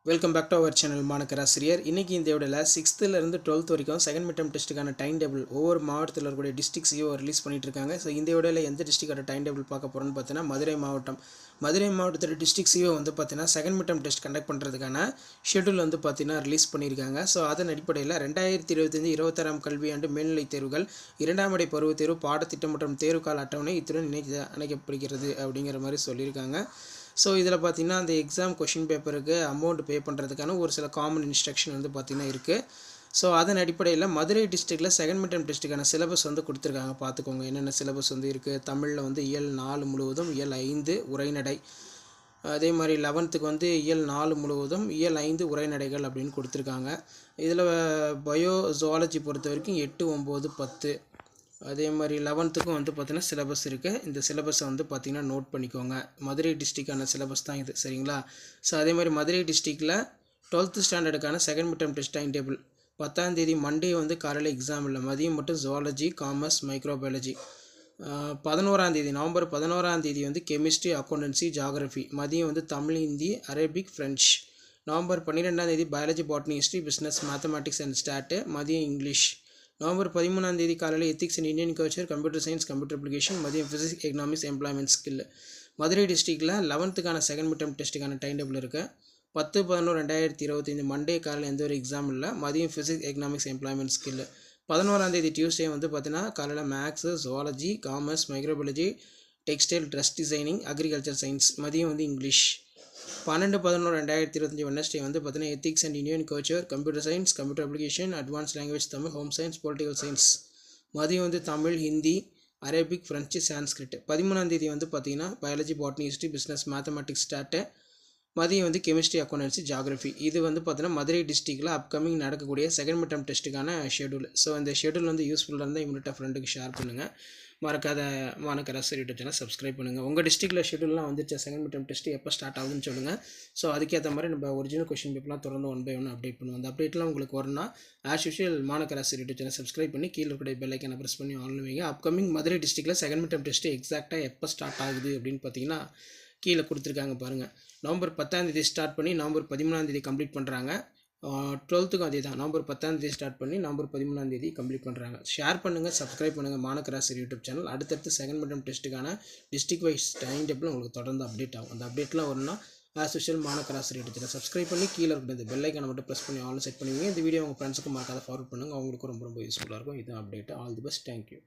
Welcome back to our channel Manakkarasiriyar. இன்றைக்கி இந்த வீடியோவில் 6th to 12th வரைக்கும் செகண்ட் மிட் டேர்ம் டெஸ்ட்டுக்கான டைம் டேபிள் ஒவ்வொரு மாவட்டத்தில் இருக்கக்கூடிய டிஸ்ட்ரிக்ஸையோ ரிலீஸ் பண்ணிட்டு இருக்காங்க. ஸோ இந்த வீடியோவில் எந்த டிஸ்ட்ரிக்டோட டைம் டேபிள் பார்க்க போகிறோன்னு பார்த்தீங்கன்னா மதுரை மாவட்டத்தோட டிஸ்ட்ரிக்ஸையோ பார்த்தீங்கன்னா second mid term test conduct பண்ணுறதுக்கான ஷெடியூல் பார்த்தீங்கன்னா ரிலீஸ் பண்ணியிருக்காங்க. ஸோ அதன் அடிப்படையில் 2025-26 கல்வியாண்டு மேல்நிலைத் தேர்வுகள் 2ஆம் ஆண்டு பருவத் தேர்வு பாடத்திட்டம் மற்றும் தேர்வுக்கால அட்டவணை இத்துடன் இணைக்கப்படுகிறது அப்படிங்கிற மாதிரி சொல்லியிருக்காங்க. ஸோ இதில் பார்த்திங்கன்னா அந்த எக்ஸாம் கொஷின் பேப்பருக்கு அமௌண்ட் பே பண்ணுறதுக்கான ஒரு சில காமன் இன்ஸ்ட்ரக்ஷன் பார்த்திங்கன்னா இருக்குது. ஸோ அதன் அடிப்படையில் மதுரை டிஸ்ட்ரிக்டில் செகண்ட் மிட் டேர்ம் டெஸ்ட்டுக்கான சிலபஸ் கொடுத்துருக்காங்க. பார்த்துக்கோங்க என்னென்ன சிலபஸ் இருக்குது. தமிழில் இயல் 4 முழுவதும், இயல் 5 உரைநடை. அதே மாதிரி 11th இயல் 4 முழுவதும், இயல் 5 உரைநடைகள் அப்படின்னு கொடுத்துருக்காங்க. இதில் பயோ ஜுவாலஜி பொறுத்த வரைக்கும் 8, 9, 10. அதே மாதிரி 11th பார்த்தீங்கன்னா சிலபஸ் இருக்குது. இந்த சிலபஸை பார்த்தீங்கன்னா நோட் பண்ணிக்கோங்க. மதுரை டிஸ்ட்ரிக்டான சிலபஸ் தான் இது, சரிங்களா? ஸோ அதே மாதிரி மதுரை டிஸ்ட்ரிக்டில் 12th ஸ்டாண்டர்டுக்கான second mid term test time table 10ஆம் தேதி மண்டே காலையில் எக்ஸாம் இல்லை, மதியம் மட்டும் ஜுவாலஜி, காமர்ஸ், மைக்ரோபயாலஜி. 11ஆம் தேதி நவம்பர் 11ஆம் தேதி கெமிஸ்ட்ரி, அக்கௌண்டன்சி, ஜாகிரஃபி. மதியம் Tamil, Hindi, Arabic, French. November 12ஆம் தேதி biology, botany, history, business, mathematics and stat. மதியம் இங்கிலீஷ். நவம்பர் 13ஆம் தேதி காலையில் ethics and Indian culture, computer science, computer application. மதியம் physics, economics, employment skill. Madurai டிஸ்ட்ரிக்டில் 11th செகண்ட் மிட் டேர்ம் டெஸ்ட்டுக்கான டைம் டேபிள் இருக்குது. 10/11/2025 மண்டே காலையில் எந்த ஒரு எக்ஸாம் இல்லை, மதியம் ஃபிசிக்ஸ், எக்கனாமிக்ஸ், எம்ப்ளாய்மெண்ட் ஸ்கில். 11ஆம் தேதி டியூஸ்டே பார்த்தீங்கன்னா காலையில் maths, zoology, commerce, microbiology, textile, dress designing, agriculture science. மதியம் இங்கிலீஷ். 12/11/2025 வெனஸ்டே பார்த்தீங்கன்னா ethics and Indian culture, computer science, computer application, advance language Tamil, home science, political science. மதியம் Tamil, Hindi, Arabic, French, Sanskrit. 13ஆம் தேதி பார்த்தீங்கன்னா biology, botany, history, business, mathematics, stat. மதியம் chemistry, accountancy, geography. இது பார்த்தீங்கன்னா மதுரை டிஸ்ட்ரிக்டில் அப்கமிங் நடக்கக்கூடிய செகண்ட் மிட் டேர்ம் டெஸ்ட்டுக்கான ஷெடியூல். ஸோ இந்த ஷெடியூல் யூஸ்ஃபுல்லாக இருந்தால் இவங்கள்ட்ட ஃப்ரெண்டுக்கு ஷேர் பண்ணுங்கள். மறக்காத மாணக்கராசி யூடியூப் சேனல் சப்ஸ்கிரைப் பண்ணுங்கள். உங்கள் டிஸ்ட்ரிக்டில் ஷெடியூல்லாம் வந்துருச்சு, செகண்ட் மிட் டேர்ம் டெஸ்ட்டு எப்போ ஸ்டார்ட் ஆகுதுன்னு சொல்லுங்கள். ஸோ அதுக்கேற்ற மாதிரி நம்ம ஒரிஜினல் கொஷின் பேப்பர்லாம் தொடர்ந்து 1 by 1 அப்டேட் பண்ணுவோம். அந்த அப்டேட்லாம் உங்களுக்கு வரணும்னா as usual Manakkarasi YouTube channel subscribe பண்ணி கீழே இருக்கிற பெல் ஐக்கானை ப்ரெஸ் பண்ணி ஆன் வைங்க. அப்கமிங் மதுரை டிஸ்ட்ரிக்டில் செகண்ட் மிட் டேர்ம் டெஸ்ட்டு எக்ஸாக்டாக எப்போ ஸ்டார்ட் ஆகுது அப்படின்னு பார்த்தீங்கன்னா கீழே கொடுத்துருக்காங்க பாருங்கள். நவம்பர் 10ஆம் தேதி ஸ்டார்ட் பண்ணி நவம்பர் 13ஆம் தேதி கம்ப்ளீட் பண்ணுறாங்க. 12th அதே தான், நவம்பர் 10ஆம் தேதி ஸ்டார்ட் பண்ணி நவம்பர் 13ஆம் தேதி கம்ப்ளீட் பண்ணுறாங்க. ஷேர் பண்ணுங்கள், சப்ஸ்கிரைப் பண்ணுங்கள் மாணக்கராசி யூடியூப் சேனல். அடுத்தடுத்து செகண்ட் மிட் டேர்ம் டெஸ்ட்டுக்கான டிஸ்ட்ரிக்ட் வைஸ் டைம் டேபிள் உங்களுக்கு தொடர்ந்து அப்டேட் ஆகும். அந்த அப்டேட்லாம் வரணும்னா as usual Manakkarasi YouTube channel subscribe பண்ணி கீழே இருக்கிறது பெல் ஐக்கானை மட்டும் ப்ரெஸ் பண்ணி ஆல் செட் பண்ணுவீங்க. இந்த வீடியோ உங்கள் ஃப்ரெண்ட்ஸுக்கு மறக்காத ஃபார்வர்ட் பண்ணுங்கள், அவங்களுக்கும் ரொம்ப யூஸ்ஃபுல்லாக இருக்கும். இதுதான் update. All the best, thank you.